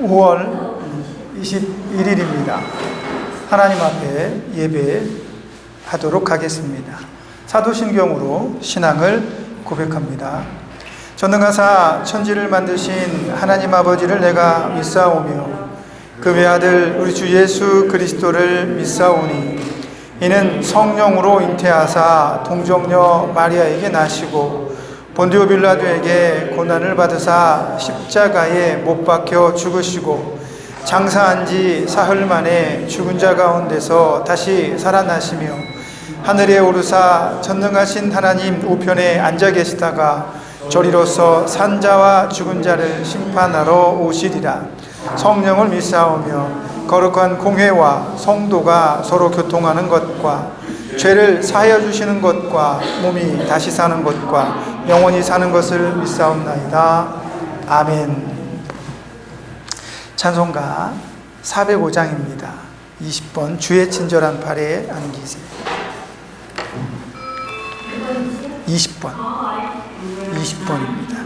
5월 21일입니다. 하나님 앞에 예배하도록 하겠습니다. 사도신경으로 신앙을 고백합니다. 전능하사 천지를 만드신 하나님 아버지를 내가 믿사오며 그 외아들 우리 주 예수 그리스도를 믿사오니 이는 성령으로 잉태하사 동정녀 마리아에게 나시고 본디오 빌라도에게 고난을 받으사 십자가에 못 박혀 죽으시고 장사한 지 사흘 만에 죽은 자 가운데서 다시 살아나시며 하늘에 오르사 전능하신 하나님 우편에 앉아 계시다가 저리로서 산자와 죽은 자를 심판하러 오시리라. 성령을 믿사오며 거룩한 공회와 성도가 서로 교통하는 것과 죄를 사하여 주시는 것과 몸이 다시 사는 것과 영원히 사는 것을 믿사옵나이다. 아멘. 찬송가 405장입니다. 20번 주의 친절한 팔에 안기세. 20번입니다.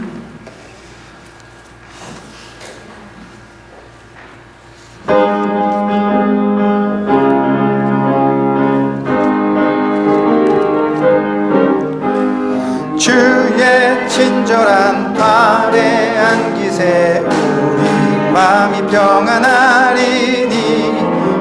주의 친절한 팔에 안기세. 우리 마음이 평안하리니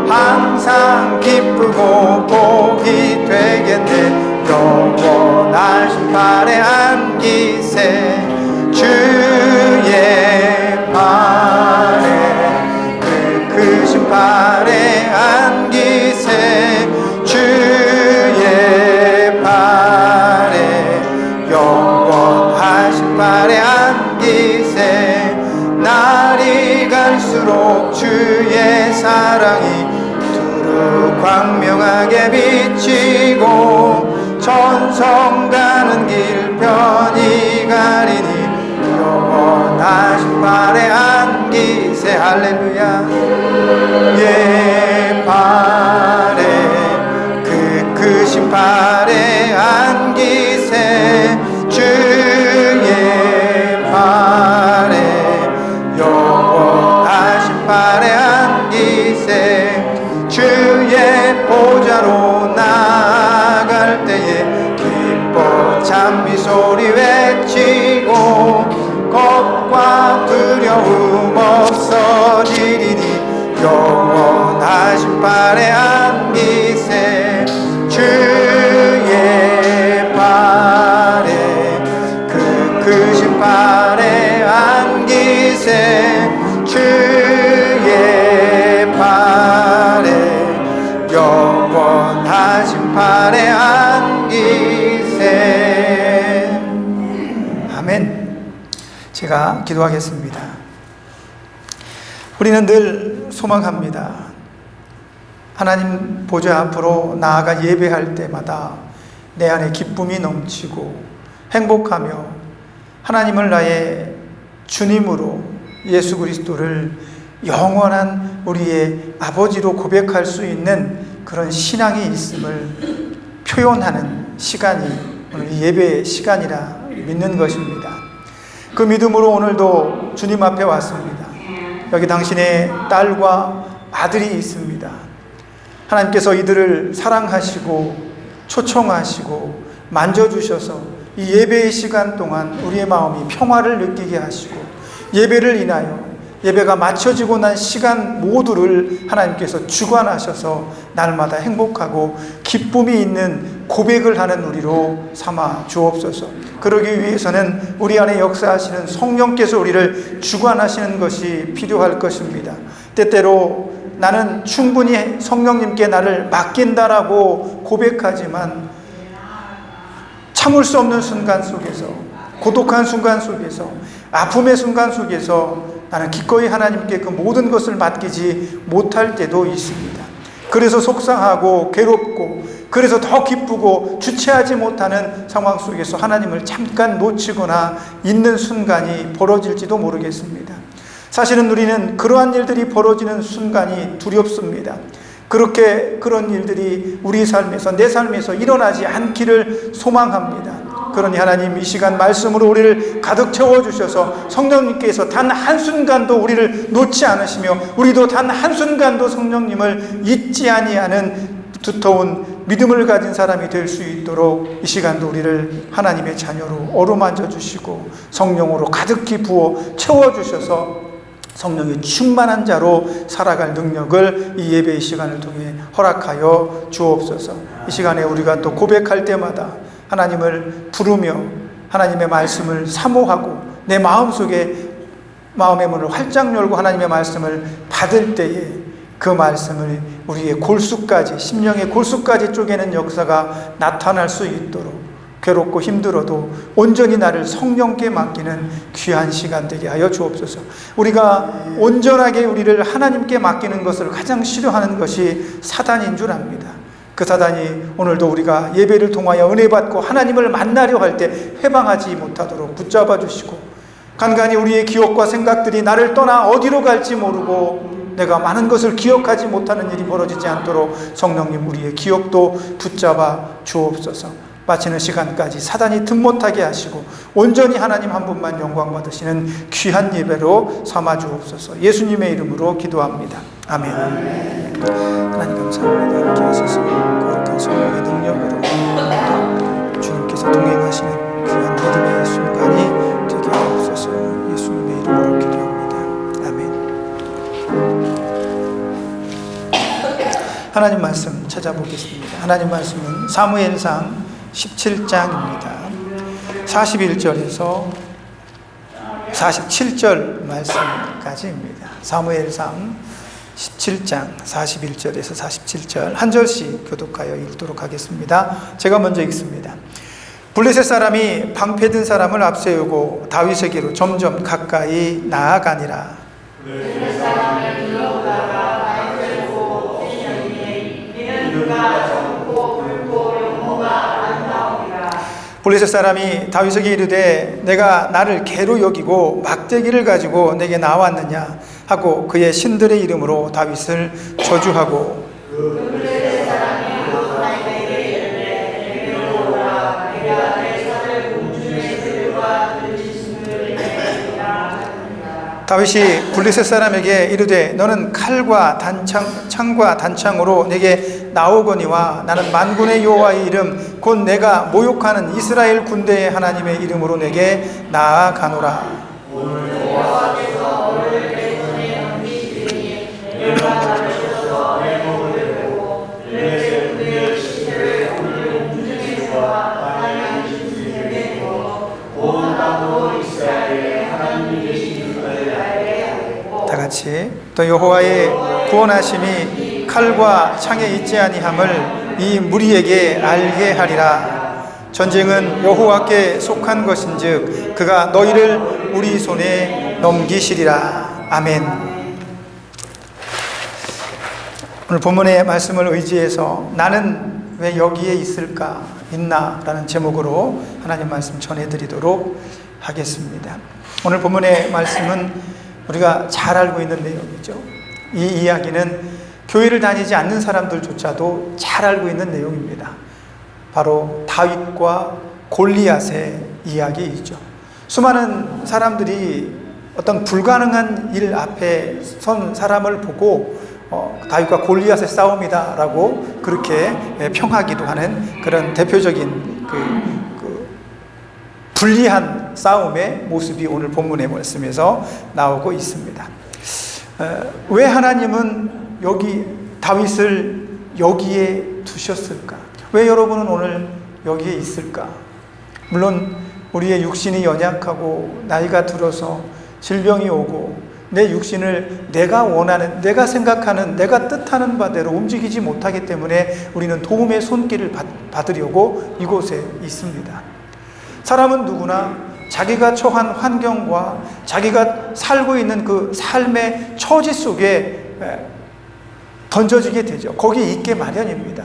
항상 기쁘고 복이 되겠네. 영원하신 팔에 안기세. 주의 팔에 그 크신 팔에 안기세. 주의 팔에 영원하신 팔에 안기세. 날이 갈수록 주의 사랑이 두루 광명하게 비치고 천성 가는 길 편히 가리니 영원하신 팔에 안기세. 할렐루야. 예 팔에 그 크신 팔에 안기세. 주의 팔에 영원하신 팔에 안기세. 주의 보좌로 나아갈 때에 기뻐 찬미 소리 외치고 겁과 두려움 없어지리니 영원하신 팔에 안기세. 주의 팔에 그 크신 팔에 안기세. 주의 팔에 영원하신 팔에 안기세. 아멘. 제가 기도하겠습니다. 우리는 늘 소망합니다. 하나님 보좌 앞으로 나아가 예배할 때마다 내 안에 기쁨이 넘치고 행복하며 하나님을 나의 주님으로 예수 그리스도를 영원한 우리의 아버지로 고백할 수 있는 그런 신앙이 있음을 표현하는 시간이 오늘 예배의 시간이라 믿는 것입니다. 그 믿음으로 오늘도 주님 앞에 왔습니다. 여기 당신의 딸과 아들이 있습니다. 하나님께서 이들을 사랑하시고 초청하시고 만져주셔서 이 예배의 시간 동안 우리의 마음이 평화를 느끼게 하시고 예배를 인하여 예배가 마쳐지고 난 시간 모두를 하나님께서 주관하셔서 날마다 행복하고 기쁨이 있는 고백을 하는 우리로 삼아 주옵소서. 그러기 위해서는 우리 안에 역사하시는 성령께서 우리를 주관하시는 것이 필요할 것입니다. 때때로 나는 충분히 성령님께 나를 맡긴다라고 고백하지만 참을 수 없는 순간 속에서, 고독한 순간 속에서, 아픔의 순간 속에서 나는 기꺼이 하나님께 그 모든 것을 맡기지 못할 때도 있습니다. 그래서 속상하고 괴롭고 그래서 더 기쁘고 주체하지 못하는 상황 속에서 하나님을 잠깐 놓치거나 있는 순간이 벌어질지도 모르겠습니다. 사실은 우리는 그러한 일들이 벌어지는 순간이 두렵습니다. 그런 일들이 우리 삶에서, 내 삶에서 일어나지 않기를 소망합니다. 그러니 하나님 이 시간 말씀으로 우리를 가득 채워주셔서 성령님께서 단 한순간도 우리를 놓지 않으시며 우리도 단 한순간도 성령님을 잊지 아니하는 두터운 믿음을 가진 사람이 될 수 있도록 이 시간도 우리를 하나님의 자녀로 어루만져 주시고 성령으로 가득히 부어 채워주셔서 성령의 충만한 자로 살아갈 능력을 이 예배의 시간을 통해 허락하여 주옵소서. 이 시간에 우리가 또 고백할 때마다 하나님을 부르며 하나님의 말씀을 사모하고 내 마음속에 마음의 문을 활짝 열고 하나님의 말씀을 받을 때에 그 말씀을 우리의 골수까지, 심령의 골수까지 쪼개는 역사가 나타날 수 있도록 괴롭고 힘들어도 온전히 나를 성령께 맡기는 귀한 시간 되게 하여 주옵소서. 우리가 온전하게 우리를 하나님께 맡기는 것을 가장 싫어하는 것이 사단인 줄 압니다. 그 사단이 오늘도 우리가 예배를 통하여 은혜 받고 하나님을 만나려 할 때 회방하지 못하도록 붙잡아 주시고 간간히 우리의 기억과 생각들이 나를 떠나 어디로 갈지 모르고 내가 많은 것을 기억하지 못하는 일이 벌어지지 않도록 성령님 우리의 기억도 붙잡아 주옵소서. 마치는 시간까지 사단이 틈 못하게 하시고 온전히 하나님 한 분만 영광 받으시는 귀한 예배로 삼아 주옵소서. 예수님의 이름으로 기도합니다. 아멘. 하나님 감사합니다. 함께 하소서. 거룩한 성령의 능력으로 주님께서 동행하시는 귀한 믿음의 순간이 되게 하옵소서. 예수님의 이름으로 기도합니다. 아멘. 하나님 말씀 찾아보겠습니다. 하나님 말씀은 사무엘상 17장입니다. 41절에서 47절 말씀까지입니다. 사무엘상 17장 41절에서 47절 한 절씩 교독하여 읽도록 하겠습니다. 제가 먼저 읽습니다. 블레셋 사람이 방패든 사람을 앞세우고 다윗에게로 점점 가까이 나아가니라. 블레셋 사람이 들어오다가 다윗에게로 오시니 이는 그가 젊고 붉고 용모가 블레셋 사람이 다윗에게 이르되 내가 나를 개로 여기고 막대기를 가지고 내게 나왔느냐 하고 그의 신들의 이름으로 다윗을 저주하고 블레셋 사람이 다윗에게 이르되 내게로 오라 내가 내 산을 공중의 새들과 들짐승을 내리리라. 다윗이 블레셋 사람에게 이르되 너는 칼과 창과 단창으로 내게 나오거니와 나는 만군의 여호와의 이름 곧 내가 모욕하는 이스라엘 군대의 하나님의 이름으로 내게 나아가노라. 오늘 여호와께서 너를 내 손에 넘기시리니 내가 나를 쳐서 내 목을 베고 블레셋 군대의 시체를 오늘 공중에서 하나님의 신들에게 두어 온 땅으로 이스라엘의 하나님이 계신 것을 알게 하겠고 다 같이 또 여호와의 구원하심이 칼과 창에 있지 아니함을 이 무리에게 알게 하리라. 전쟁은 여호와께 속한 것인즉 그가 너희를 우리 손에 넘기시리라. 아멘. 오늘 본문의 말씀을 의지해서 나는 왜 여기에 있나 라는 제목으로 하나님 말씀 전해드리도록 하겠습니다. 오늘 본문의 말씀은 우리가 잘 알고 있는 내용이죠. 이 이야기는 교회를 다니지 않는 사람들조차도 잘 알고 있는 내용입니다. 바로 다윗과 골리앗의 이야기이죠. 수많은 사람들이 어떤 불가능한 일 앞에 선 사람을 보고 다윗과 골리앗의 싸움이다 라고 그렇게 평하기도 하는 그런 대표적인 그 불리한 싸움의 모습이 오늘 본문의 말씀에서 나오고 있습니다. 왜 하나님은 여기 다윗을 여기에 두셨을까? 왜 여러분은 오늘 여기에 있을까? 물론 우리의 육신이 연약하고 나이가 들어서 질병이 오고 내 육신을 내가 원하는, 내가 생각하는, 내가 뜻하는 바대로 움직이지 못하기 때문에 우리는 도움의 손길을 받으려고 이곳에 있습니다. 사람은 누구나 자기가 처한 환경과 자기가 살고 있는 그 삶의 처지 속에 던져지게 되죠. 거기 있게 마련입니다.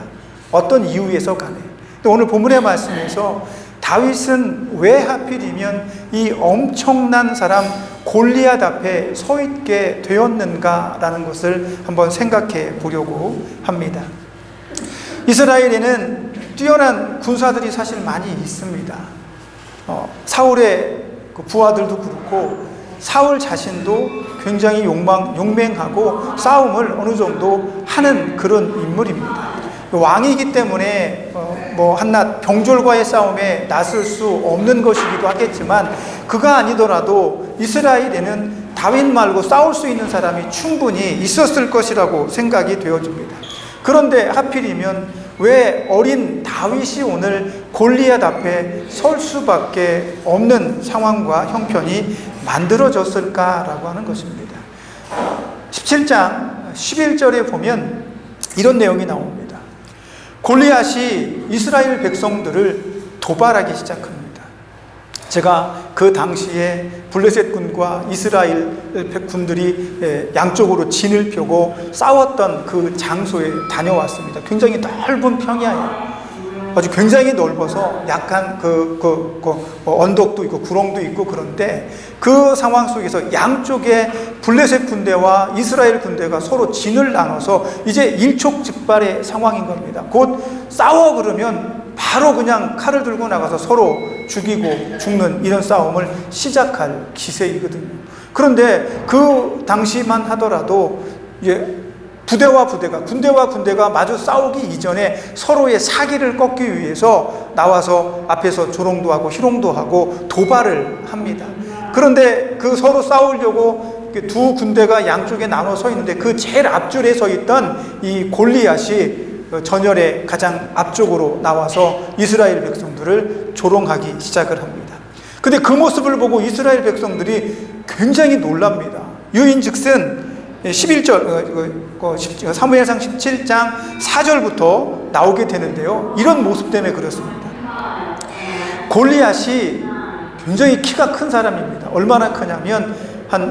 어떤 이유에서 간에. 오늘 본문의 말씀에서 다윗은 왜 하필이면 이 엄청난 사람 골리앗 앞에 서 있게 되었는가라는 것을 한번 생각해 보려고 합니다. 이스라엘에는 뛰어난 군사들이 사실 많이 있습니다. 사울의 그 부하들도 그렇고 사울 자신도 굉장히 용맹하고 싸움을 어느 정도 하는 그런 인물입니다. 왕이기 때문에 한낱 병졸과의 싸움에 나설 수 없는 것이기도 하겠지만, 그가 아니더라도 이스라엘에는 다윗 말고 싸울 수 있는 사람이 충분히 있었을 것이라고 생각이 되어집니다. 그런데 하필이면 왜 어린 다윗이 오늘 골리앗 앞에 설 수밖에 없는 상황과 형편이 만들어졌을까라고 하는 것입니다. 17장 11절에 보면 이런 내용이 나옵니다. 골리앗이 이스라엘 백성들을 도발하기 시작합니다. 제가 그 당시에 블레셋 군과 이스라엘 군들이 양쪽으로 진을 펴고 싸웠던 그 장소에 다녀왔습니다. 굉장히 넓은 평야예요. 아주 굉장히 넓어서 약간 언덕도 있고 구렁도 있고, 그런데 그 상황 속에서 양쪽에 블레셋 군대와 이스라엘 군대가 서로 진을 나눠서 이제 일촉즉발의 상황인 겁니다. 곧 싸워 그러면 바로 그냥 칼을 들고 나가서 서로 죽이고 죽는 이런 싸움을 시작할 기세이거든요. 그런데 그 당시만 하더라도 군대와 군대가 마주 싸우기 이전에 서로의 사기를 꺾기 위해서 나와서 앞에서 조롱도 하고 희롱도 하고 도발을 합니다. 그런데 그 서로 싸우려고 두 군대가 양쪽에 나눠 서 있는데 그 제일 앞줄에 서 있던 이 골리앗이 전열의 가장 앞쪽으로 나와서 이스라엘 백성들을 조롱하기 시작을 합니다. 근데 그 모습을 보고 이스라엘 백성들이 굉장히 놀랍니다. 유인즉슨 11절, 사무엘상 17장 4절부터 나오게 되는데요. 이런 모습 때문에 그렇습니다. 골리앗이 굉장히 키가 큰 사람입니다. 얼마나 크냐면,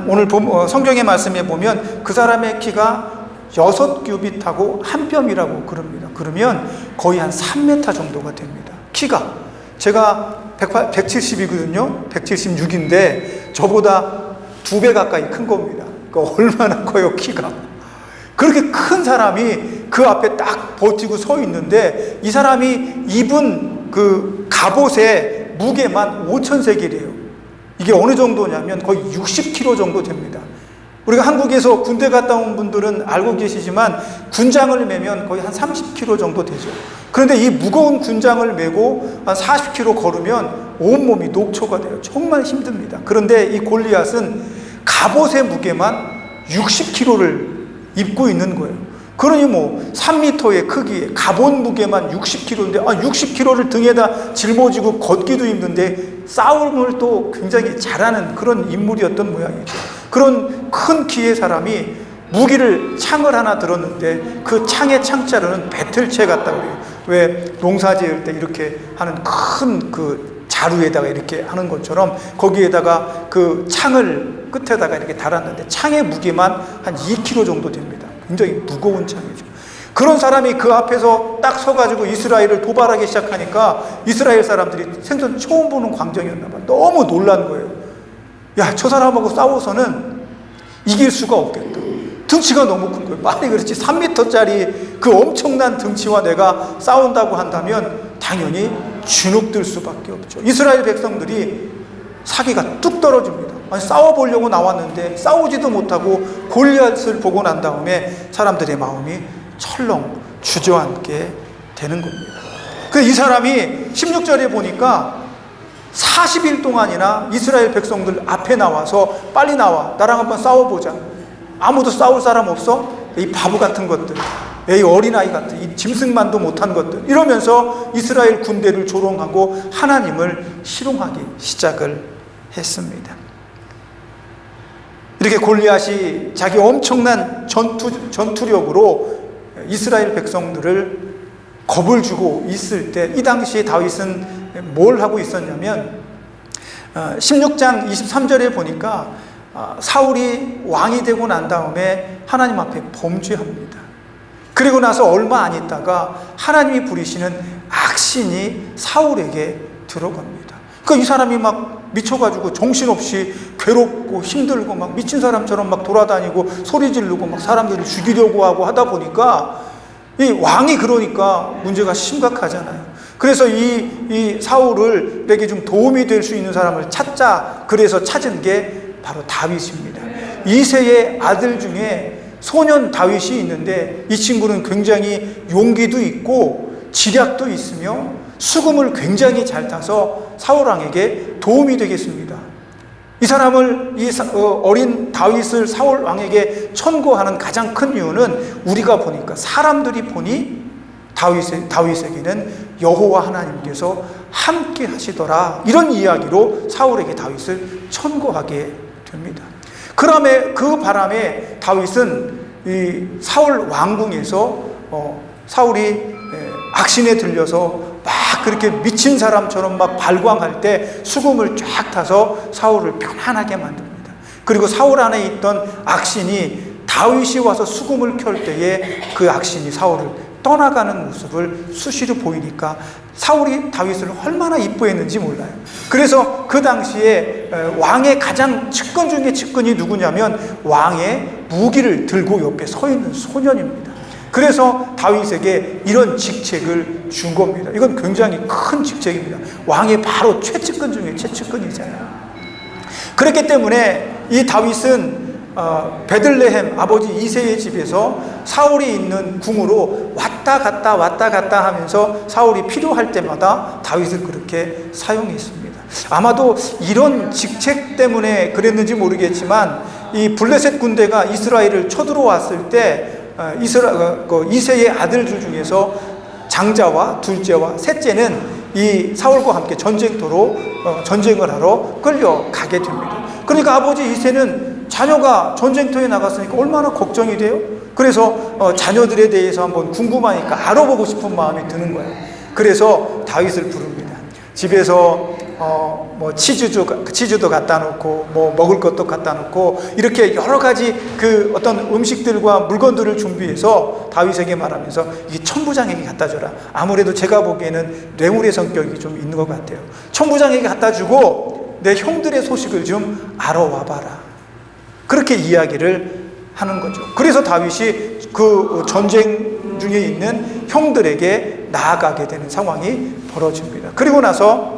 오늘 성경의 말씀에 보면 그 사람의 키가 6규빗하고 한 뼘이라고 그럽니다. 그러면 거의 한 3m 정도가 됩니다. 키가. 제가 170이거든요. 176인데 저보다 2배 가까이 큰 겁니다. 그러니까 얼마나 커요, 키가. 그렇게 큰 사람이 그 앞에 딱 버티고 서 있는데, 이 사람이 입은 그 갑옷의 무게만 5,000세겔이에요. 이게 어느 정도냐면 거의 60kg 정도 됩니다. 우리가 한국에서 군대 갔다 온 분들은 알고 계시지만 군장을 매면 거의 한 30kg 정도 되죠. 그런데 이 무거운 군장을 메고 한 40km 걸으면 온몸이 녹초가 돼요. 정말 힘듭니다. 그런데 이 골리앗은 갑옷의 무게만 60kg를 입고 있는 거예요. 그러니 3m의 크기에 갑옷 무게만 60kg인데 60kg를 등에다 짊어지고 걷기도 힘든데 싸움을 또 굉장히 잘하는 그런 인물이었던 모양이죠. 그런 큰 키의 사람이 창을 하나 들었는데 그 창의 창자로는 배틀채 같다고 그래요. 왜 농사 지을 때 이렇게 하는 큰 그 자루에다가 이렇게 하는 것처럼 거기에다가 그 창을 끝에다가 이렇게 달았는데 창의 무게만 한 2kg 정도 됩니다. 굉장히 무거운 창이죠. 그런 사람이 그 앞에서 딱 서가지고 이스라엘을 도발하기 시작하니까 이스라엘 사람들이 생전 처음 보는 광경이었나 봐. 너무 놀란 거예요. 야, 저 사람하고 싸워서는 이길 수가 없겠다. 등치가 너무 큰 거예요. 말이 그렇지 3m짜리 그 엄청난 등치와 내가 싸운다고 한다면 당연히 주눅들 수밖에 없죠. 이스라엘 백성들이 사기가 뚝 떨어집니다. 싸워보려고 나왔는데 싸우지도 못하고 골리앗을 보고 난 다음에 사람들의 마음이 철렁 주저앉게 되는 겁니다. 그래서 이 사람이 16절에 보니까 40일 동안이나 이스라엘 백성들 앞에 나와서 빨리 나와, 나랑 한번 싸워보자. 아무도 싸울 사람 없어? 이 바보 같은 것들, 이 어린아이 같은, 이 짐승만도 못한 것들, 이러면서 이스라엘 군대를 조롱하고 하나님을 희롱하기 시작을 했습니다. 이렇게 골리앗이 자기 엄청난 전투력으로 이스라엘 백성들을 겁을 주고 있을 때, 이 당시에 다윗은 뭘 하고 있었냐면 16장 23절에 보니까 사울이 왕이 되고 난 다음에 하나님 앞에 범죄합니다. 그리고 나서 얼마 안 있다가 하나님이 부리시는 악신이 사울에게 들어갑니다. 그러니까 이 사람이 막 미쳐가지고 정신없이 괴롭고 힘들고 막 미친 사람처럼 막 돌아다니고 소리 지르고 막 사람들을 죽이려고 하고 하다 보니까 이 왕이 그러니까 문제가 심각하잖아요. 그래서 이 사울에게 좀 도움이 될 수 있는 사람을 찾자. 그래서 찾은 게 바로 다윗입니다. 이새의 아들 중에 소년 다윗이 있는데 이 친구는 굉장히 용기도 있고 지략도 있으며 수금을 굉장히 잘 타서 사울 왕에게 도움이 되겠습니다. 이 사람을 어린 다윗을 사울 왕에게 천거하는 가장 큰 이유는 우리가 보니까 사람들이 보니 다윗에게는 여호와 하나님께서 함께 하시더라, 이런 이야기로 사울에게 다윗을 천거하게 됩니다. 그 바람에 다윗은 이 사울 왕궁에서 사울이 악신에 들려서 막 그렇게 미친 사람처럼 막 발광할 때 수금을 쫙 타서 사울을 편안하게 만듭니다. 그리고 사울 안에 있던 악신이 다윗이 와서 수금을 켤 때에 그 악신이 사울을 떠나가는 모습을 수시로 보이니까 사울이 다윗을 얼마나 이뻐했는지 몰라요. 그래서 그 당시에 왕의 가장 측근 중에 측근이 누구냐면 왕의 무기를 들고 옆에 서 있는 소년입니다. 그래서 다윗에게 이런 직책을 준 겁니다. 이건 굉장히 큰 직책입니다. 왕의 바로 최측근 중에 최측근이잖아요. 그렇기 때문에 이 다윗은 베들레헴 아버지 이새의 집에서 사울이 있는 궁으로 왔다 갔다 하면서 사울이 필요할 때마다 다윗을 그렇게 사용했습니다. 아마도 이런 직책 때문에 그랬는지 모르겠지만 이 블레셋 군대가 이스라엘을 쳐들어왔을 때 이새의 아들들 중에서 장자와 둘째와 셋째는 이 사울과 함께 전쟁을 하러 끌려가게 됩니다. 그러니까 아버지 이새는 자녀가 전쟁터에 나갔으니까 얼마나 걱정이 돼요? 그래서 자녀들에 대해서 한번 궁금하니까 알아보고 싶은 마음이 드는 거예요. 그래서 다윗을 부릅니다. 집에서 뭐 치즈도 갖다 놓고 뭐 먹을 것도 갖다 놓고 이렇게 여러 가지 그 어떤 음식들과 물건들을 준비해서 다윗에게 말하면서 이 천부장에게 갖다 줘라. 아무래도 제가 보기에는 뇌물의 성격이 좀 있는 것 같아요. 천부장에게 갖다 주고 내 형들의 소식을 좀 알아와 봐라. 그렇게 이야기를 하는 거죠. 그래서 다윗이 그 전쟁 중에 있는 형들에게 나아가게 되는 상황이 벌어집니다. 그리고 나서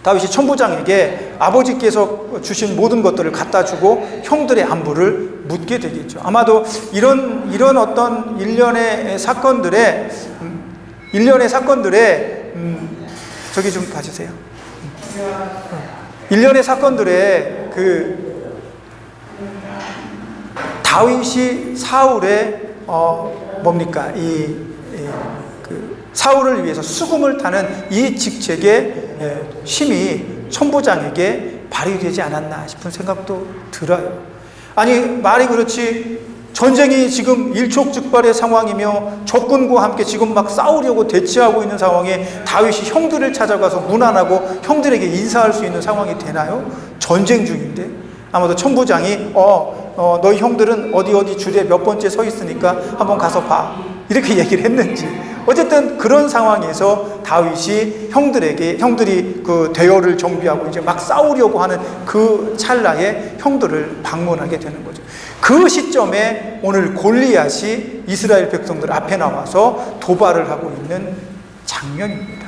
다윗이 천부장에게 아버지께서 주신 모든 것들을 갖다 주고 형들의 안부를 묻게 되겠죠. 아마도 이런 어떤 일련의 사건들에 저기 좀 봐주세요. 일련의 사건들에 다윗이 사울의 사울을 위해서 수금을 타는 이 직책의 힘이 천부장에게 발휘되지 않았나 싶은 생각도 들어요. 아니, 말이 그렇지, 전쟁이 지금 일촉즉발의 상황이며 적군과 함께 지금 막 싸우려고 대치하고 있는 상황에 다윗이 형들을 찾아가서 문안하고 형들에게 인사할 수 있는 상황이 되나요? 전쟁 중인데. 아마도 천부장이 너희 형들은 어디 줄에 몇 번째 서 있으니까 한번 가서 봐, 이렇게 얘기를 했는지, 어쨌든 그런 상황에서 다윗이 형들이 그 대열을 정비하고 이제 막 싸우려고 하는 그 찰나에 형들을 방문하게 되는 거죠. 그 시점에 오늘 골리앗이 이스라엘 백성들 앞에 나와서 도발을 하고 있는 장면입니다.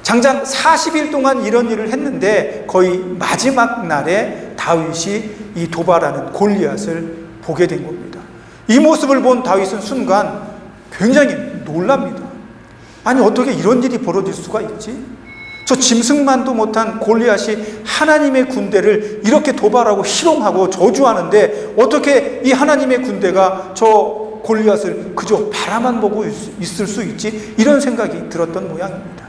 장장 40일 동안 이런 일을 했는데 거의 마지막 날에 다윗이 이 도발하는 골리앗을 보게 된 겁니다. 이 모습을 본 다윗은 순간 굉장히 놀랍니다. 아니, 어떻게 이런 일이 벌어질 수가 있지? 저 짐승만도 못한 골리앗이 하나님의 군대를 이렇게 도발하고 희롱하고 저주하는데 어떻게 이 하나님의 군대가 저 골리앗을 그저 바라만 보고 있을 수 있지? 이런 생각이 들었던 모양입니다.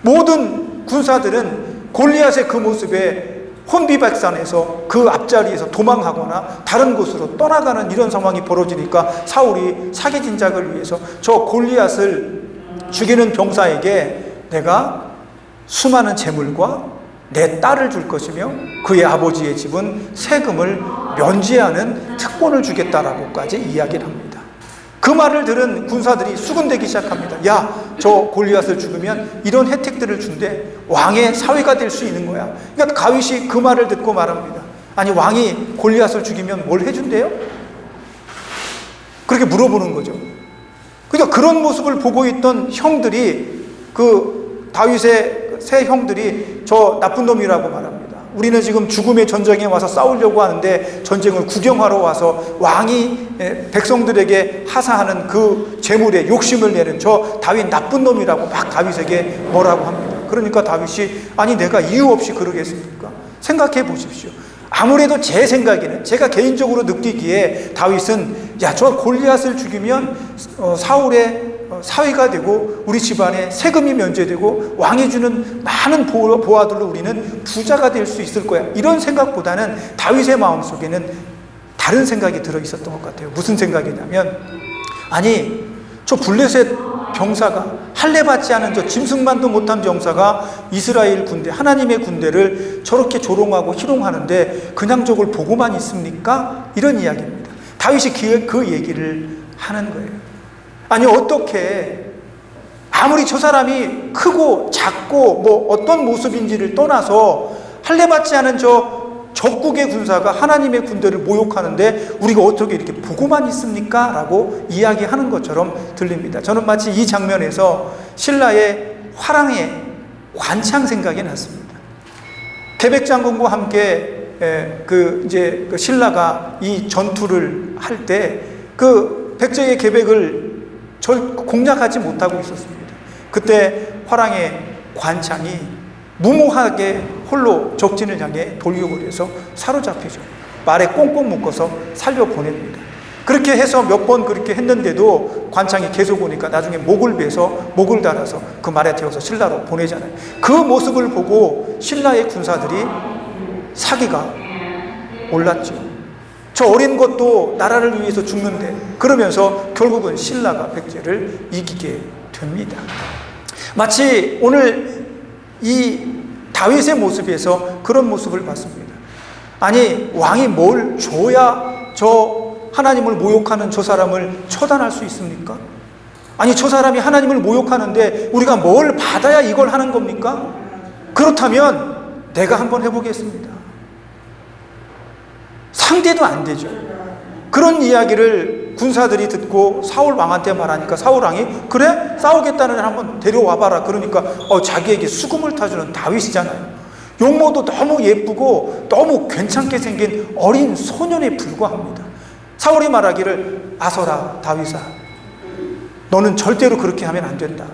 모든 군사들은 골리앗의 그 모습에 혼비백산해서 그 앞자리에서 도망하거나 다른 곳으로 떠나가는 이런 상황이 벌어지니까 사울이 사기 진작을 위해서 저 골리앗을 죽이는 병사에게 내가 수많은 재물과 내 딸을 줄 것이며 그의 아버지의 집은 세금을 면제하는 특권을 주겠다라고까지 이야기를 합니다. 그 말을 들은 군사들이 수군대기 시작합니다. 야, 저 골리앗을 죽으면 이런 혜택들을 준대. 왕의 사위가 될 수 있는 거야. 그러니까 다윗이 그 말을 듣고 말합니다. 아니, 왕이 골리앗을 죽이면 뭘 해준대요? 그렇게 물어보는 거죠. 그러니까 그런 모습을 보고 있던 형들이 그 다윗의 세 형들이 저 나쁜 놈이라고 말합니다. 우리는 지금 죽음의 전쟁에 와서 싸우려고 하는데 전쟁을 구경하러 와서 왕이 백성들에게 하사하는 그 재물에 욕심을 내는 저 다윗 나쁜 놈이라고 막 다윗에게 뭐라고 합니다. 그러니까 다윗이 아니 내가 이유 없이 그러겠습니까? 생각해 보십시오. 아무래도 제 생각에는 제가 개인적으로 느끼기에 다윗은 야, 저 골리앗을 죽이면 사울의 사위가 되고 우리 집안에 세금이 면제되고 왕이 주는 많은 보화들로 우리는 부자가 될 수 있을 거야, 이런 생각보다는 다윗의 마음속에는 다른 생각이 들어있었던 것 같아요. 무슨 생각이냐면 아니 저 블레셋 병사가 할례받지 않은 저 짐승만도 못한 병사가 이스라엘 군대, 하나님의 군대를 저렇게 조롱하고 희롱하는데 그냥 저걸 보고만 있습니까? 이런 이야기입니다. 다윗이 그 얘기를 하는 거예요. 아니 어떻게 아무리 저 사람이 크고 작고 뭐 어떤 모습인지를 떠나서 할례받지 않은 저 적국의 군사가 하나님의 군대를 모욕하는데 우리가 어떻게 이렇게 보고만 있습니까? 라고 이야기하는 것처럼 들립니다. 저는 마치 이 장면에서 신라의 화랑의 관창 생각이 났습니다. 계백 장군과 함께 그 신라가 이 전투를 할 때 그 백제의 계백을 공략하지 못하고 있었습니다. 그때 화랑의 관창이 무모하게 홀로 적진을 향해 돌격을 해서 사로잡히죠. 말에 꽁꽁 묶어서 살려보냅니다. 그렇게 해서 몇 번 그렇게 했는데도 관창이 계속 오니까 나중에 목을 베서 목을 달아서 그 말에 태워서 신라로 보내잖아요. 그 모습을 보고 신라의 군사들이 사기가 올랐죠. 저 어린 것도 나라를 위해서 죽는데, 그러면서 결국은 신라가 백제를 이기게 됩니다. 마치 오늘 이 다윗의 모습에서 그런 모습을 봤습니다. 아니 왕이 뭘 줘야 저 하나님을 모욕하는 저 사람을 처단할 수 있습니까? 아니 저 사람이 하나님을 모욕하는데 우리가 뭘 받아야 이걸 하는 겁니까? 그렇다면 내가 한번 해보겠습니다. 상대도 안 되죠. 그런 이야기를 군사들이 듣고 사울 왕한테 말하니까 사울 왕이 그래? 싸우겠다는 애 한번 데려와봐라. 그러니까 자기에게 수금을 타주는 다윗이잖아요. 용모도 너무 예쁘고 너무 괜찮게 생긴 어린 소년에 불과합니다. 사울이 말하기를 아서라 다윗아, 너는 절대로 그렇게 하면 안 된다.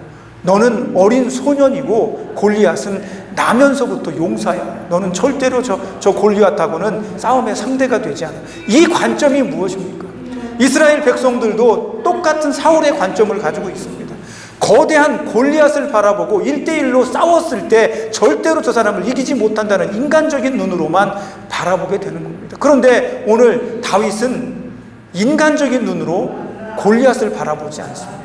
너는 어린 소년이고 골리앗은 나면서부터 용사야. 너는 절대로 저 골리앗하고는 싸움의 상대가 되지 않아. 이 관점이 무엇입니까? 이스라엘 백성들도 똑같은 사울의 관점을 가지고 있습니다. 거대한 골리앗을 바라보고 1대1로 싸웠을 때 절대로 저 사람을 이기지 못한다는 인간적인 눈으로만 바라보게 되는 겁니다. 그런데 오늘 다윗은 인간적인 눈으로 골리앗을 바라보지 않습니다.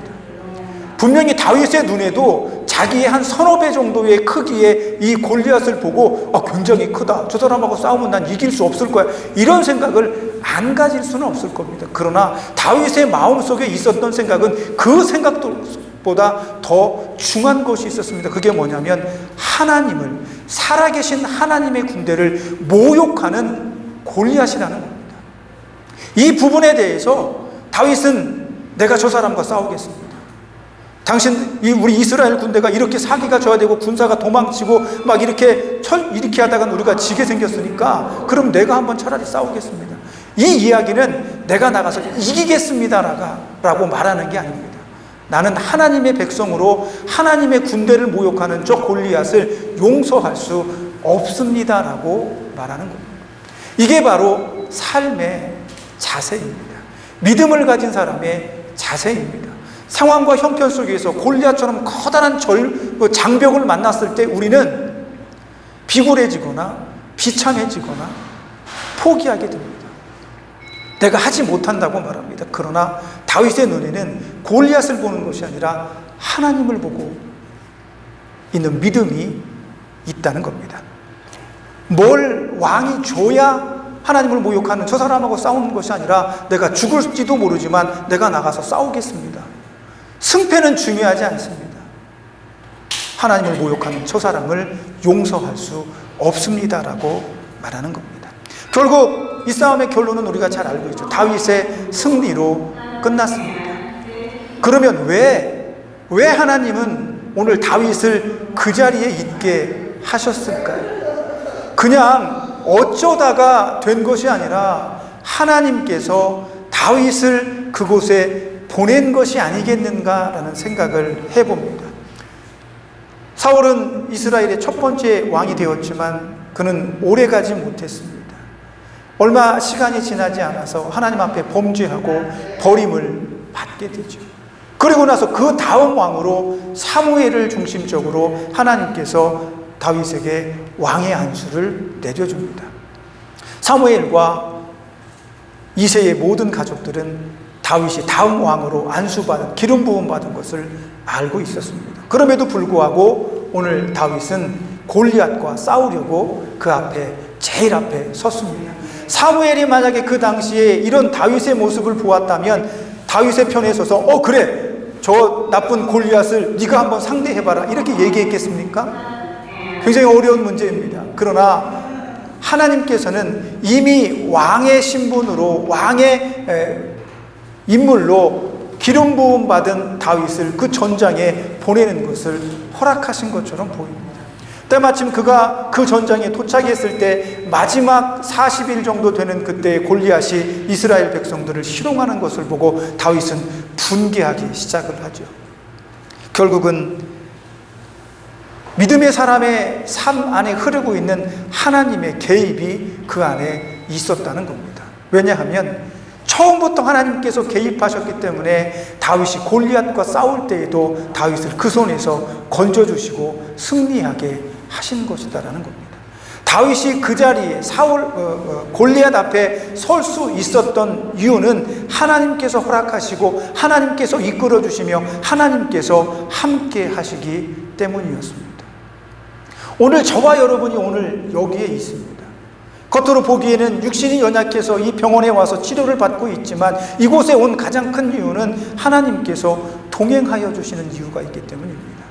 분명히 다윗의 눈에도 자기의 한 서너 배 정도의 크기의 이 골리앗을 보고 굉장히 크다, 저 사람하고 싸우면 난 이길 수 없을 거야, 이런 생각을 안 가질 수는 없을 겁니다. 그러나 다윗의 마음속에 있었던 생각은 그 생각보다 더 중요한 것이 있었습니다. 그게 뭐냐면 하나님을, 살아계신 하나님의 군대를 모욕하는 골리앗이라는 겁니다. 이 부분에 대해서 다윗은 내가 저 사람과 싸우겠습니다. 우리 이스라엘 군대가 이렇게 사기가 져야 되고 군사가 도망치고 막 이렇게 하다가 우리가 지게 생겼으니까 그럼 내가 한번 차라리 싸우겠습니다. 이 이야기는 내가 나가서 이기겠습니다라고 말하는 게 아닙니다. 나는 하나님의 백성으로 하나님의 군대를 모욕하는 저 골리앗을 용서할 수 없습니다라고 말하는 겁니다. 이게 바로 삶의 자세입니다. 믿음을 가진 사람의 자세입니다. 상황과 형편 속에서 골리앗처럼 커다란 장벽을 만났을 때 우리는 비굴해지거나 비참해지거나 포기하게 됩니다. 내가 하지 못한다고 말합니다. 그러나 다윗의 눈에는 골리앗을 보는 것이 아니라 하나님을 보고 있는 믿음이 있다는 겁니다. 뭘 왕이 줘야 하나님을 모욕하는 저 사람하고 싸우는 것이 아니라 내가 죽을지도 모르지만 내가 나가서 싸우겠습니다. 승패는 중요하지 않습니다. 하나님을 모욕하는 저 사람을 용서할 수 없습니다라고 말하는 겁니다. 결국 이 싸움의 결론은 우리가 잘 알고 있죠. 다윗의 승리로 끝났습니다. 그러면 왜 하나님은 오늘 다윗을 그 자리에 있게 하셨을까요? 그냥 어쩌다가 된 것이 아니라 하나님께서 다윗을 그곳에 보낸 것이 아니겠는가라는 생각을 해봅니다. 사울은 이스라엘의 첫 번째 왕이 되었지만 그는 오래가지 못했습니다. 얼마 시간이 지나지 않아서 하나님 앞에 범죄하고 버림을 받게 되죠. 그리고 나서 그 다음 왕으로 사무엘을 중심적으로 하나님께서 다윗에게 왕의 안수를 내려줍니다. 사무엘과 이새의 모든 가족들은 다윗이 다음 왕으로 안수받은, 기름 부음 받은 것을 알고 있었습니다. 그럼에도 불구하고 오늘 다윗은 골리앗과 싸우려고 그 앞에, 제일 앞에 섰습니다. 사무엘이 만약에 그 당시에 이런 다윗의 모습을 보았다면 다윗의 편에 서서 그래, 저 나쁜 골리앗을 네가 한번 상대해봐라 이렇게 얘기했겠습니까? 굉장히 어려운 문제입니다. 그러나 하나님께서는 이미 왕의 신분으로, 왕의 인물로 기름 부음 받은 다윗을 그 전장에 보내는 것을 허락하신 것처럼 보입니다. 때마침 그가 그 전장에 도착했을 때 마지막 40일 정도 되는 그때 골리앗이 이스라엘 백성들을 희롱하는 것을 보고 다윗은 분개하기 시작을 하죠. 결국은 믿음의 사람의 삶 안에 흐르고 있는 하나님의 개입이 그 안에 있었다는 겁니다. 왜냐하면 처음부터 하나님께서 개입하셨기 때문에 다윗이 골리앗과 싸울 때에도 다윗을 그 손에서 건져주시고 승리하게 하신 것이다라는 겁니다. 다윗이 그 자리에 골리앗 앞에 설 수 있었던 이유는 하나님께서 허락하시고 하나님께서 이끌어 주시며 하나님께서 함께 하시기 때문이었습니다. 오늘 저와 여러분이 오늘 여기에 있습니다. 겉으로 보기에는 육신이 연약해서 이 병원에 와서 치료를 받고 있지만 이곳에 온 가장 큰 이유는 하나님께서 동행하여 주시는 이유가 있기 때문입니다.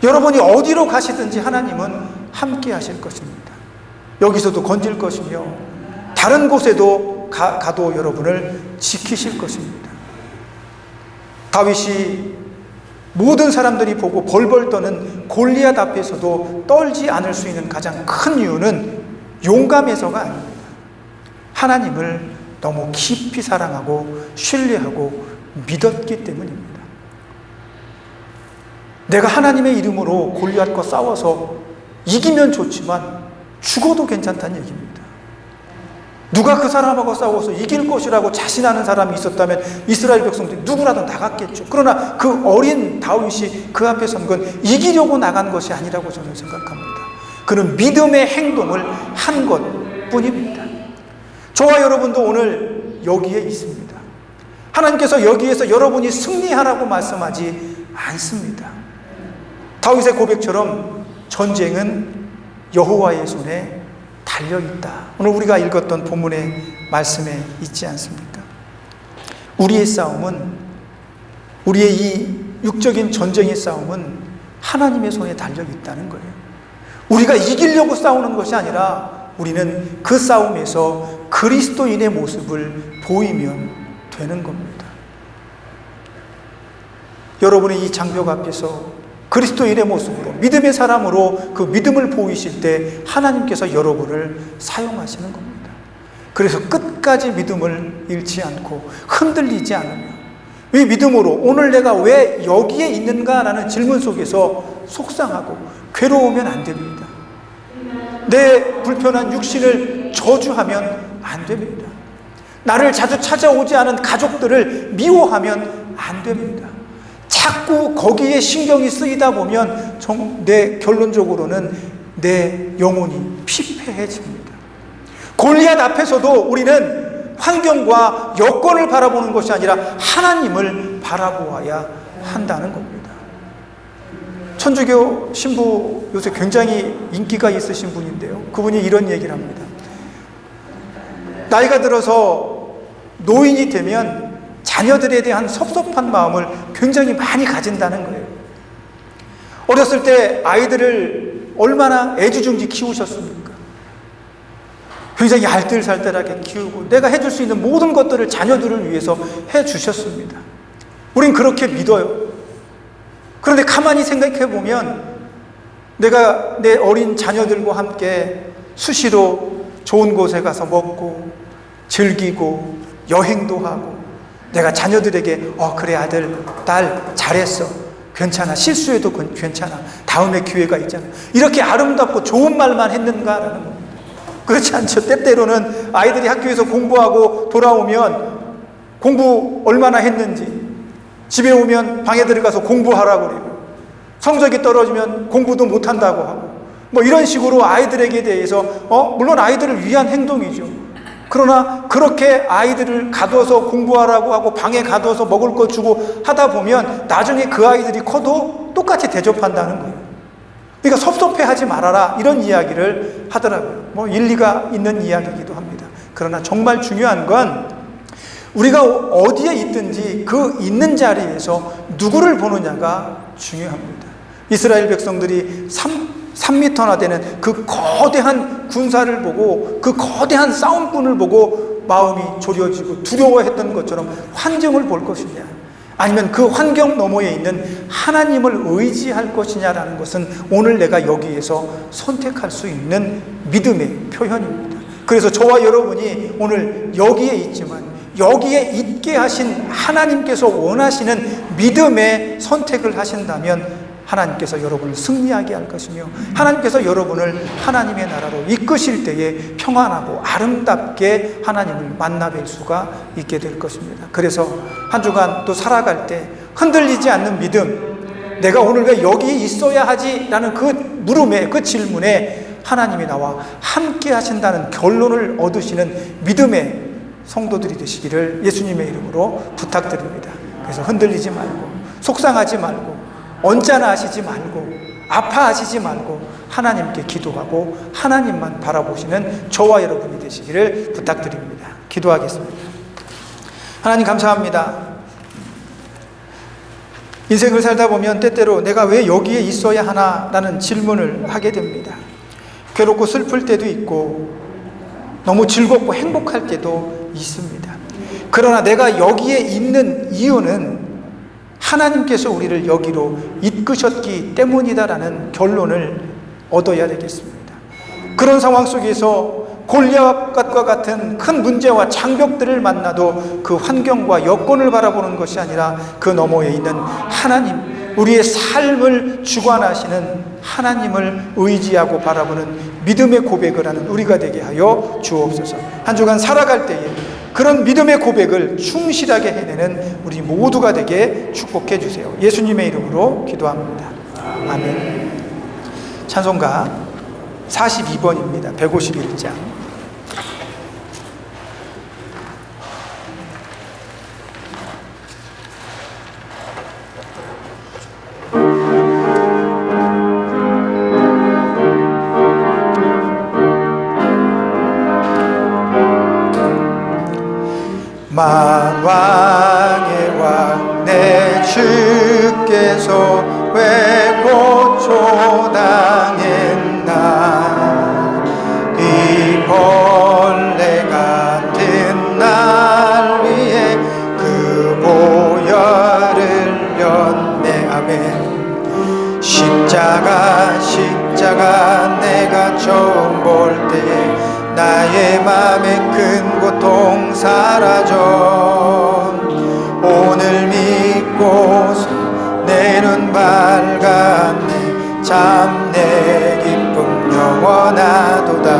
여러분이 어디로 가시든지 하나님은 함께 하실 것입니다. 여기서도 건질 것이며 다른 곳에도 가도 여러분을 지키실 것입니다. 다윗이 모든 사람들이 보고 벌벌 떠는 골리앗 앞에서도 떨지 않을 수 있는 가장 큰 이유는 용감해서가 아닙니다. 하나님을 너무 깊이 사랑하고 신뢰하고 믿었기 때문입니다. 내가 하나님의 이름으로 골리앗과 싸워서 이기면 좋지만 죽어도 괜찮다는 얘기입니다. 누가 그 사람하고 싸워서 이길 것이라고 자신하는 사람이 있었다면 이스라엘 백성들이 누구라도 나갔겠죠. 그러나 그 어린 다윗이 그 앞에 선 건 이기려고 나간 것이 아니라고 저는 생각합니다. 그는 믿음의 행동을 한 것뿐입니다. 저와 여러분도 오늘 여기에 있습니다. 하나님께서 여기에서 여러분이 승리하라고 말씀하지 않습니다. 다윗의 고백처럼 전쟁은 여호와의 손에 달려있다. 오늘 우리가 읽었던 본문의 말씀에 있지 않습니까? 우리의 싸움은, 우리의 이 육적인 전쟁의 싸움은 하나님의 손에 달려있다는 거예요. 우리가 이기려고 싸우는 것이 아니라 우리는 그 싸움에서 그리스도인의 모습을 보이면 되는 겁니다. 여러분이 이 장벽 앞에서 그리스도인의 모습으로, 믿음의 사람으로 그 믿음을 보이실 때 하나님께서 여러분을 사용하시는 겁니다. 그래서 끝까지 믿음을 잃지 않고 흔들리지 않으며, 이 믿음으로 오늘 내가 왜 여기에 있는가라는 질문 속에서 속상하고 괴로우면 안 됩니다. 내 불편한 육신을 저주하면 안 됩니다. 나를 자주 찾아오지 않은 가족들을 미워하면 안 됩니다. 자꾸 거기에 신경이 쓰이다 보면 내 결론적으로는 내 영혼이 피폐해집니다. 골리앗 앞에서도 우리는 환경과 여건을 바라보는 것이 아니라 하나님을 바라보아야 한다는 겁니다. 천주교 신부 요새 굉장히 인기가 있으신 분인데요. 그분이 이런 얘기를 합니다. 나이가 들어서 노인이 되면 자녀들에 대한 섭섭한 마음을 굉장히 많이 가진다는 거예요. 어렸을 때 아이들을 얼마나 애지중지 키우셨습니까? 굉장히 알뜰살뜰하게 키우고 내가 해줄 수 있는 모든 것들을 자녀들을 위해서 해주셨습니다. 우린 그렇게 믿어요. 그런데 가만히 생각해 보면 내가 내 어린 자녀들과 함께 수시로 좋은 곳에 가서 먹고 즐기고 여행도 하고, 내가 자녀들에게 그래 아들 딸 잘했어, 괜찮아, 실수해도 괜찮아, 다음에 기회가 있잖아, 이렇게 아름답고 좋은 말만 했는가라는 겁니다. 그렇지 않죠. 때때로는 아이들이 학교에서 공부하고 돌아오면 공부 얼마나 했는지, 집에 오면 방에 들어가서 공부하라고 그래요. 성적이 떨어지면 공부도 못한다고 하고, 뭐 이런 식으로 아이들에게 대해서 물론 아이들을 위한 행동이죠. 그러나 그렇게 아이들을 가둬서 공부하라고 하고 방에 가둬서 먹을 거 주고 하다 보면 나중에 그 아이들이 커도 똑같이 대접한다는 거예요. 그러니까 섭섭해하지 말아라, 이런 이야기를 하더라고요. 뭐 일리가 있는 이야기이기도 합니다. 그러나 정말 중요한 건 우리가 어디에 있든지 그 있는 자리에서 누구를 보느냐가 중요합니다. 이스라엘 백성들이 3m나 되는 그 거대한 군사를 보고, 그 거대한 싸움꾼을 보고 마음이 졸여지고 두려워했던 것처럼 환경을 볼 것이냐, 아니면 그 환경 너머에 있는 하나님을 의지할 것이냐라는 것은 오늘 내가 여기에서 선택할 수 있는 믿음의 표현입니다. 그래서 저와 여러분이 오늘 여기에 있지만 여기에 있게 하신 하나님께서 원하시는 믿음의 선택을 하신다면 하나님께서 여러분을 승리하게 할 것이며, 하나님께서 여러분을 하나님의 나라로 이끄실 때에 평안하고 아름답게 하나님을 만나뵐 수가 있게 될 것입니다. 그래서 한 주간 또 살아갈 때 흔들리지 않는 믿음, 내가 오늘 왜 여기에 있어야 하지? 라는 그 물음에, 그 질문에 하나님이 나와 함께 하신다는 결론을 얻으시는 믿음의 성도들이 되시기를 예수님의 이름으로 부탁드립니다. 그래서 흔들리지 말고, 속상하지 말고, 언짢아 하시지 말고, 아파하시지 말고 하나님께 기도하고 하나님만 바라보시는 저와 여러분이 되시기를 부탁드립니다. 기도하겠습니다. 하나님 감사합니다. 인생을 살다 보면 때때로 내가 왜 여기에 있어야 하나라는 질문을 하게 됩니다. 괴롭고 슬플 때도 있고 너무 즐겁고 행복할 때도 있습니다. 그러나 내가 여기에 있는 이유는 하나님께서 우리를 여기로 이끄셨기 때문이다라는 결론을 얻어야 되겠습니다. 그런 상황 속에서 골리앗과 같은 큰 문제와 장벽들을 만나도 그 환경과 여건을 바라보는 것이 아니라 그 너머에 있는 하나님, 우리의 삶을 주관하시는 하나님을 의지하고 바라보는 믿음의 고백을 하는 우리가 되게 하여 주옵소서. 한 주간 살아갈 때에 그런 믿음의 고백을 충실하게 해내는 우리 모두가 되게 축복해 주세요. 예수님의 이름으로 기도합니다. 아멘. 찬송가 42번입니다. 151장. 만왕의 왕 내 주께서 왜 고초당했나, 이 벌레 같은 날 위해 그 보혈을 연내. 아멘. 십자가 내가 처음 볼 때에 나의 맘에 큰 고통 사라져. 오늘 믿고서 내 눈 밝았네. 참 내 기쁨 영원하도다.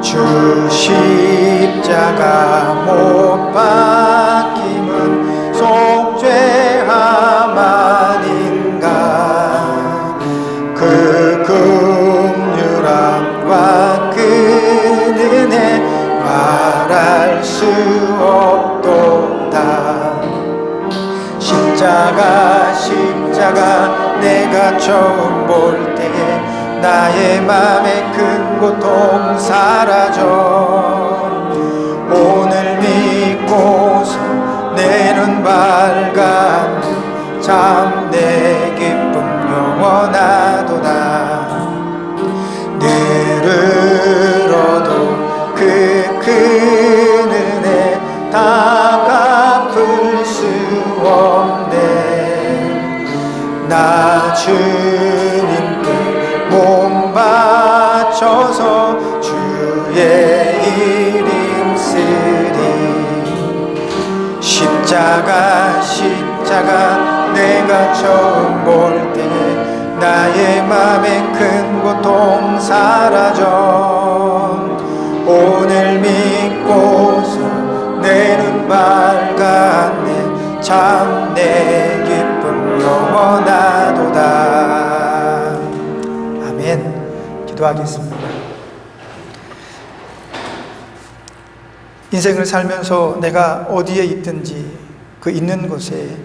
주 십자가 못 박힘은 속죄함 아닌가. 그 긍휼함과 그 은혜 말할 수 없도다. 십자가 내가 처음 볼 때에 나의 맘에 큰 고통 사라져. 오늘 믿고서 내 눈 밝았네. 참 내 기쁨 영원하도다. 늘 얻어 그 큰 은혜 다 갚을 수 없네. 십자가 내가 처음 볼 때 나의 맘에 큰 고통 사라져. 오늘 믿고서 내 눈 밝았네. 참 내 기쁨 영원하도다. 아멘. 기도하겠습니다. 인생을 살면서 내가 어디에 있든지 그 있는 곳에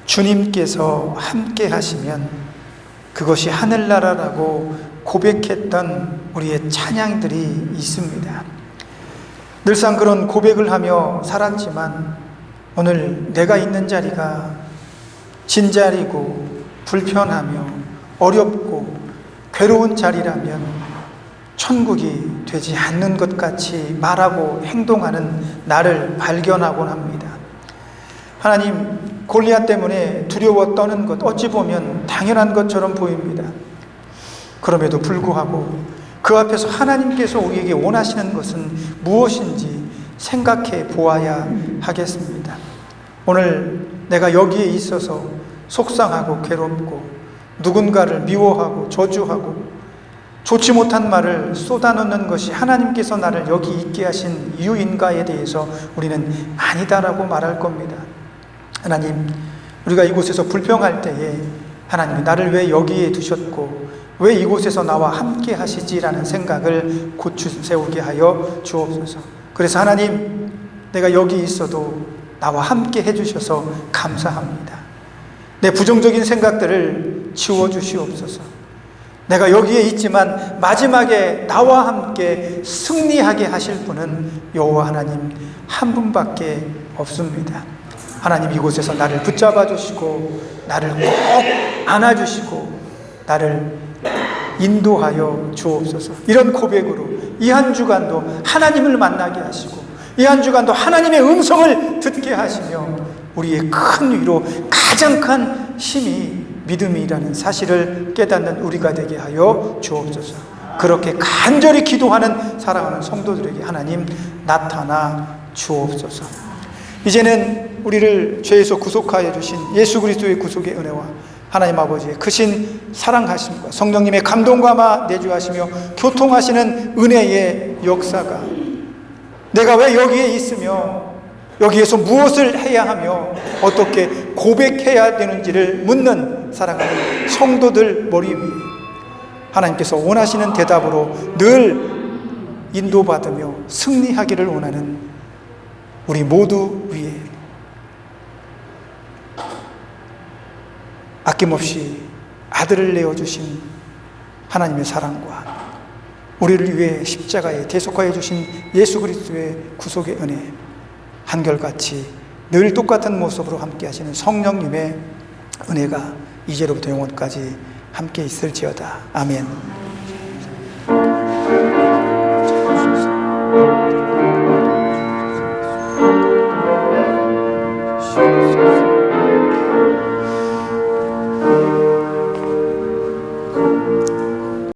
주님께서 함께 하시면 그것이 하늘나라라고 고백했던 우리의 찬양들이 있습니다. 늘상 그런 고백을 하며 살았지만 오늘 내가 있는 자리가 진자리고 불편하며 어렵고 괴로운 자리라면 천국이 되지 않는 것 같이 말하고 행동하는 나를 발견하곤 합니다. 하나님, 골리앗 때문에 두려워 떠는 것 어찌 보면 당연한 것처럼 보입니다. 그럼에도 불구하고 그 앞에서 하나님께서 우리에게 원하시는 것은 무엇인지 생각해 보아야 하겠습니다. 오늘 내가 여기에 있어서 속상하고 괴롭고 누군가를 미워하고 저주하고 좋지 못한 말을 쏟아놓는 것이 하나님께서 나를 여기 있게 하신 이유인가에 대해서 우리는 아니다라고 말할 겁니다. 하나님, 우리가 이곳에서 불평할 때에 하나님이 나를 왜 여기에 두셨고 왜 이곳에서 나와 함께 하시지라는 생각을 고추 세우게 하여 주옵소서. 그래서 하나님, 내가 여기 있어도 나와 함께 해주셔서 감사합니다. 내 부정적인 생각들을 지워주시옵소서. 내가 여기에 있지만 마지막에 나와 함께 승리하게 하실 분은 여호와 하나님 한 분밖에 없습니다. 하나님, 이곳에서 나를 붙잡아 주시고 나를 꼭 안아주시고 나를 인도하여 주옵소서. 이런 고백으로 이 한 주간도 하나님을 만나게 하시고 이 한 주간도 하나님의 음성을 듣게 하시며 우리의 큰 위로 가장 큰 힘이 믿음이라는 사실을 깨닫는 우리가 되게 하여 주옵소서. 그렇게 간절히 기도하는 사랑하는 성도들에게 하나님 나타나 주옵소서. 이제는 우리를 죄에서 구속하여 주신 예수 그리스도의 구속의 은혜와 하나님 아버지의 크신 사랑하심과 성령님의 감동과 내주하시며 교통하시는 은혜의 역사가 내가 왜 여기에 있으며 여기에서 무엇을 해야 하며 어떻게 고백해야 되는지를 묻는 사랑하는 성도들 머리 위에 하나님께서 원하시는 대답으로 늘 인도받으며 승리하기를 원하는 우리 모두 위에 아낌없이 아들을 내어주신 하나님의 사랑과 우리를 위해 십자가에 대속하여 주신 예수 그리스도의 구속의 은혜 한결같이 늘 똑같은 모습으로 함께 하시는 성령님의 은혜가 이제로부터 영원까지 함께 있을지어다. 아멘.